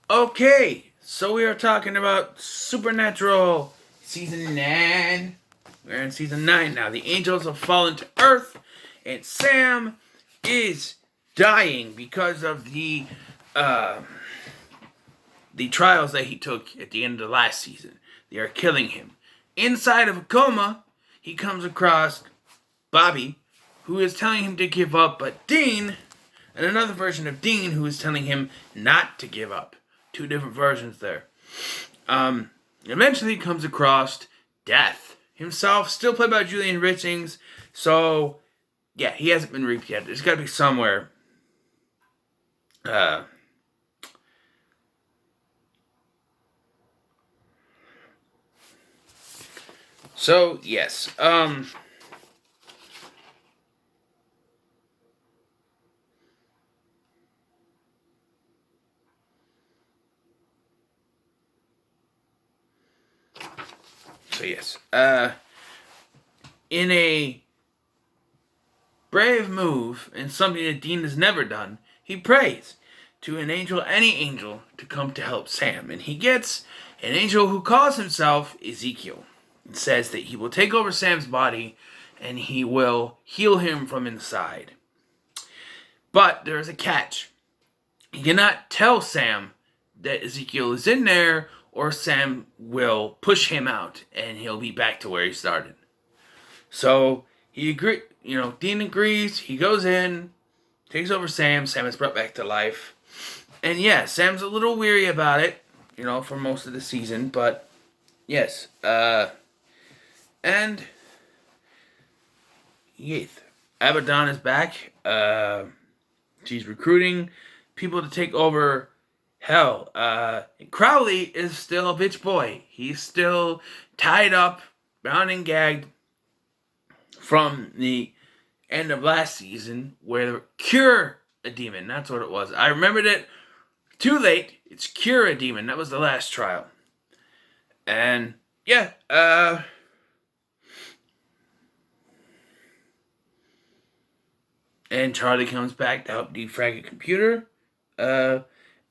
Okay, so we are talking about Supernatural Season 9. We're in Season 9 now. The angels have fallen to Earth, and Sam is dying because of the trials that he took at the end of the last season. They are killing him. Inside of a coma, he comes across Bobby, who is telling him to give up, but Dean, and another version of Dean, who is telling him not to give up. Two different versions there. Eventually comes across Death himself, still played by Julian Richings. So, yeah, he hasn't been reaped yet. There's got to be somewhere. So, yes. So, yes. In a brave move, and something that Dean has never done, he prays to an angel, any angel, to come to help Sam. And he gets an angel who calls himself Ezekiel. It says that he will take over Sam's body and he will heal him from inside. But there is a catch. He cannot tell Sam that Ezekiel is in there, or Sam will push him out and he'll be back to where he started. So he agrees. Dean agrees. He goes in, takes over Sam. Sam is brought back to life. And yeah, Sam's a little weary about it, for most of the season. But yes, and yes, Abaddon is back. She's recruiting people to take over. Hell, Crowley is still a bitch boy. He's still tied up, bound and gagged from the end of last season, where cure a demon. That's what it was. I remembered it too late. It's cure a demon. That was the last trial. And yeah, and Charlie comes back to help defrag a computer.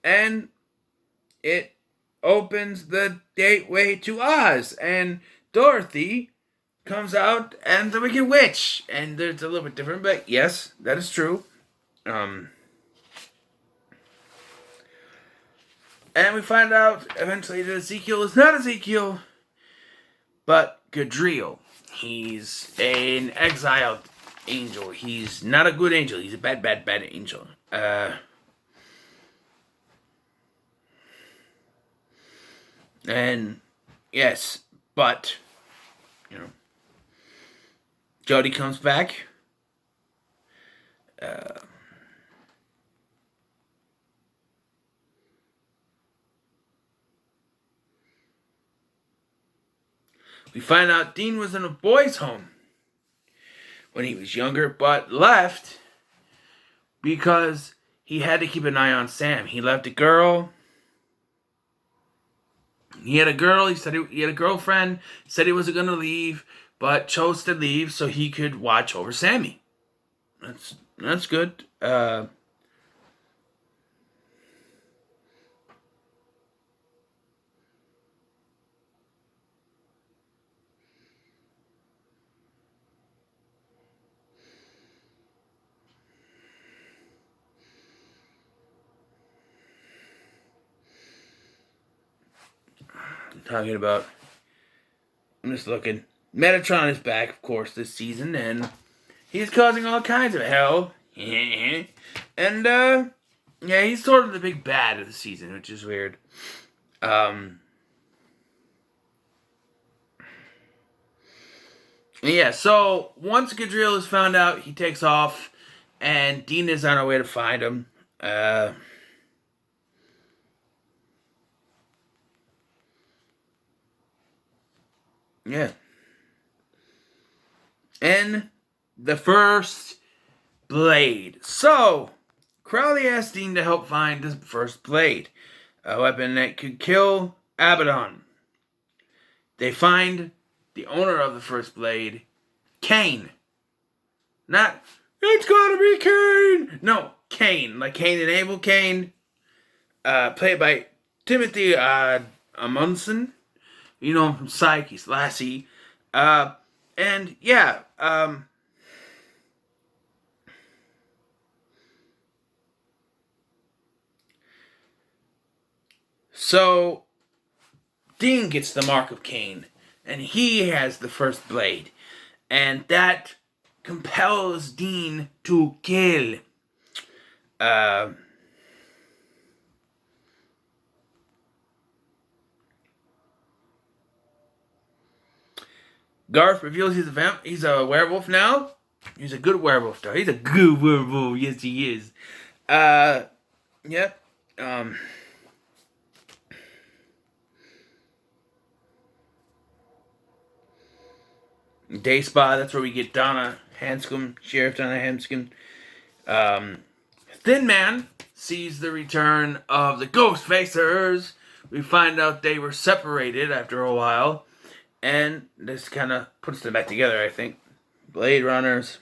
And it opens the gateway to Oz. And Dorothy comes out and the Wicked Witch. And it's a little bit different, but yes, that is true. And we find out eventually that Ezekiel is not Ezekiel, but Gadriel. He's an exiled angel. He's not a good angel. He's a bad angel. And yes, but Jody comes back. We find out Dean was in a boys' home when he was younger, but left because he had to keep an eye on Sam. He left a girl. He had a girl. He said he had a girlfriend. Said he wasn't going to leave, but chose to leave so he could watch over Sammy. That's good. Talking about, I'm just looking. Metatron is back, of course, this season, and he's causing all kinds of hell. And yeah, he's sort of the big bad of the season, which is weird. Yeah, so once Gadriel is found out, he takes off, and Dean is on her way to find him. Yeah. And the first blade. So, Crowley asked Dean to help find the first blade, a weapon that could kill Abaddon. They find the owner of the first blade, Kane. Not, it's gotta be Kane! No, Kane. Like Cain and Abel. Kane. Played by Timothy Amundsen, from Psych, he's Lassie. And yeah, so Dean gets the mark of Kane, and he has the first blade, and that compels Dean to kill. Garf reveals he's a werewolf now. He's a good werewolf, though. He's a good werewolf. Yes, he is. Yep. Day Spa, that's where we get Donna Hanscom, Sheriff Donna Hanscom. Thin Man sees the return of the Ghost Facers. We find out they were separated after a while. And this kind of puts them back together, I think. Blade Runners.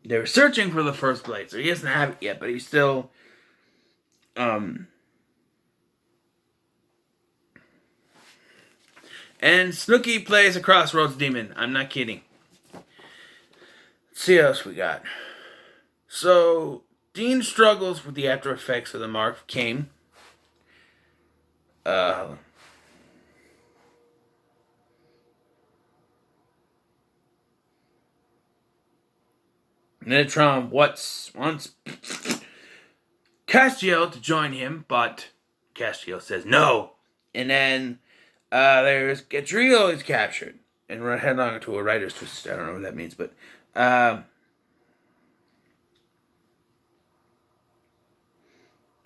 They were searching for the first blade, so he doesn't have it yet, but he's still... And Snooki plays a Crossroads Demon. I'm not kidding. Let's see what else we got. So, Dean struggles with the after effects of the mark of Kane. Metatron wants Castiel to join him, but Castiel says no. And then there's Gadriel is captured and run headlong into a writer's twist. I don't know what that means, but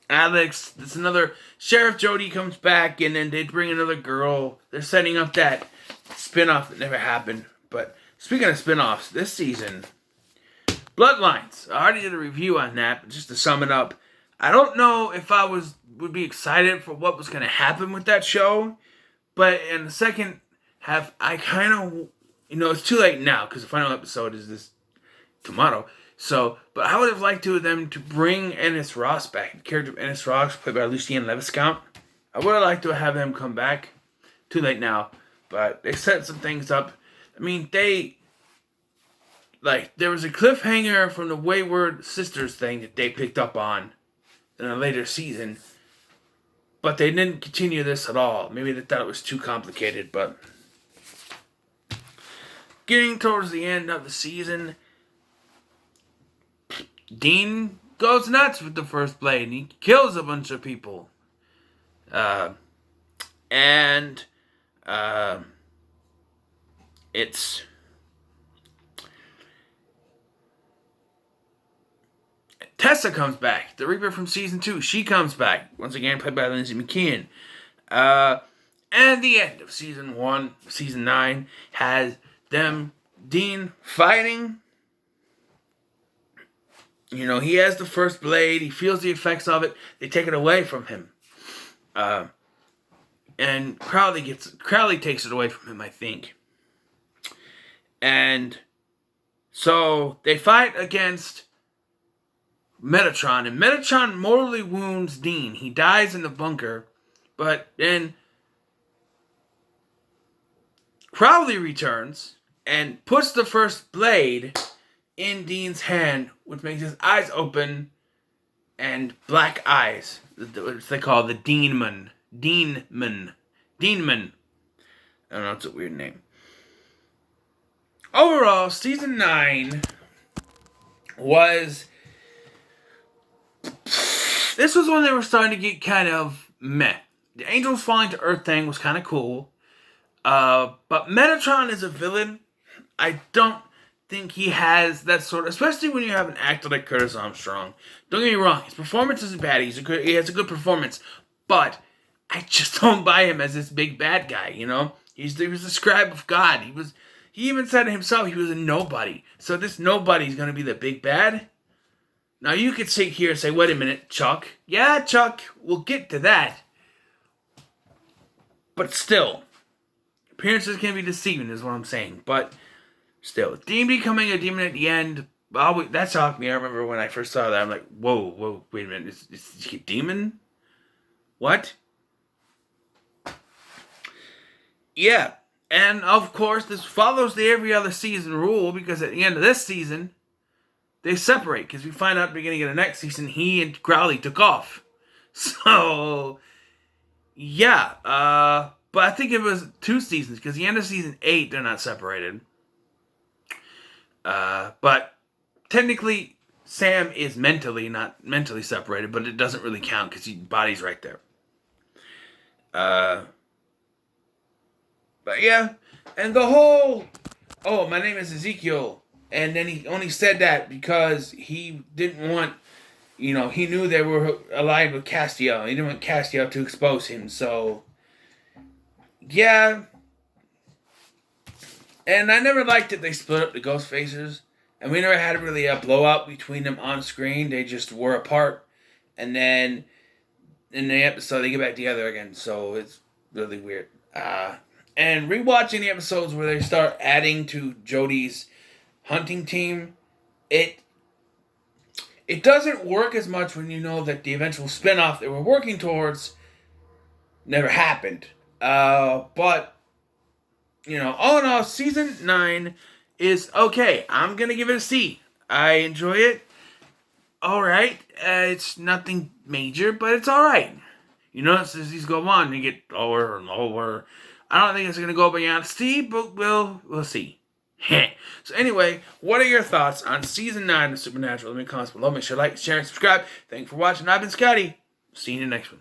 Alex, that's another Sheriff Jody comes back, and then they bring another girl. They're setting up that spinoff that never happened. But speaking of spinoffs, this season, Bloodlines. I already did a review on that, but just to sum it up, I don't know if I would be excited for what was going to happen with that show, but in the second half, I kind of, it's too late now because the final episode is this tomorrow. So, but I would have liked them to bring Ennis Ross back. The character of Ennis Ross, played by Lucien Leviscount. I would have liked to have him come back. Too late now, but they set some things up. I mean, there was a cliffhanger from the Wayward Sisters thing that they picked up on in a later season, but they didn't continue this at all. Maybe they thought it was too complicated, but getting towards the end of the season, Dean goes nuts with the first blade, and he kills a bunch of people. It's... Tessa comes back. The Reaper from Season 2. She comes back. Once again, played by Lindsay McKeon. And the end of Season 1, Season 9, has Dean fighting. He has the first blade. He feels the effects of it. They take it away from him. And Crowley takes it away from him, I think. And so they fight against Metatron, and Metatron mortally wounds Dean. He dies in the bunker, but then Crowley returns and puts the first blade in Dean's hand, which makes his eyes open and black eyes. What they call the Deanman. Deanman. I don't know, it's a weird name. Overall, Season 9 was... This was when they were starting to get kind of meh. The Angels Falling to Earth thing was kind of cool. But Metatron is a villain. I don't think he has that sort of... Especially when you have an actor like Curtis Armstrong. Don't get me wrong. His performance isn't bad. He has a good performance. But I just don't buy him as this big bad guy, He was the scribe of God. He even said himself he was a nobody. So this nobody is going to be the big bad? Now, you could sit here and say, wait a minute, Chuck. Yeah, Chuck, we'll get to that. But still, appearances can be deceiving is what I'm saying. But still, Dean becoming a demon at the end, that shocked me. I remember when I first saw that, I'm like, whoa, wait a minute, is he a demon? What? Yeah. And of course, this follows the every other season rule because at the end of this season, they separate because we find out at the beginning of the next season he and Crowley took off. So, yeah. But I think it was 2 seasons because the end of season 8, they're not separated. But technically, Sam is not mentally separated, but it doesn't really count because his body's right there. But yeah, and the whole, oh, my name is Ezekiel, and then he only said that because he didn't want, he knew they were allied with Castiel. He didn't want Castiel to expose him, so, yeah. And I never liked that they split up the Ghostfacers, and we never had really a blowout between them on screen. They just were apart, and then in the episode they get back together again, so it's really weird. And rewatching the episodes where they start adding to Jody's hunting team, it doesn't work as much when you know that the eventual spinoff they were working towards never happened. But, all in all, season 9 is okay. I'm going to give it a C. I enjoy it. Alright. It's nothing major, but it's alright. As these go on, they get lower and lower. I don't think it's going to go beyond C, but we'll see. So anyway, what are your thoughts on Season 9 of Supernatural? Let me comment below. Make sure to like, share, and subscribe. Thank you for watching. I've been Scotty. See you in the next one.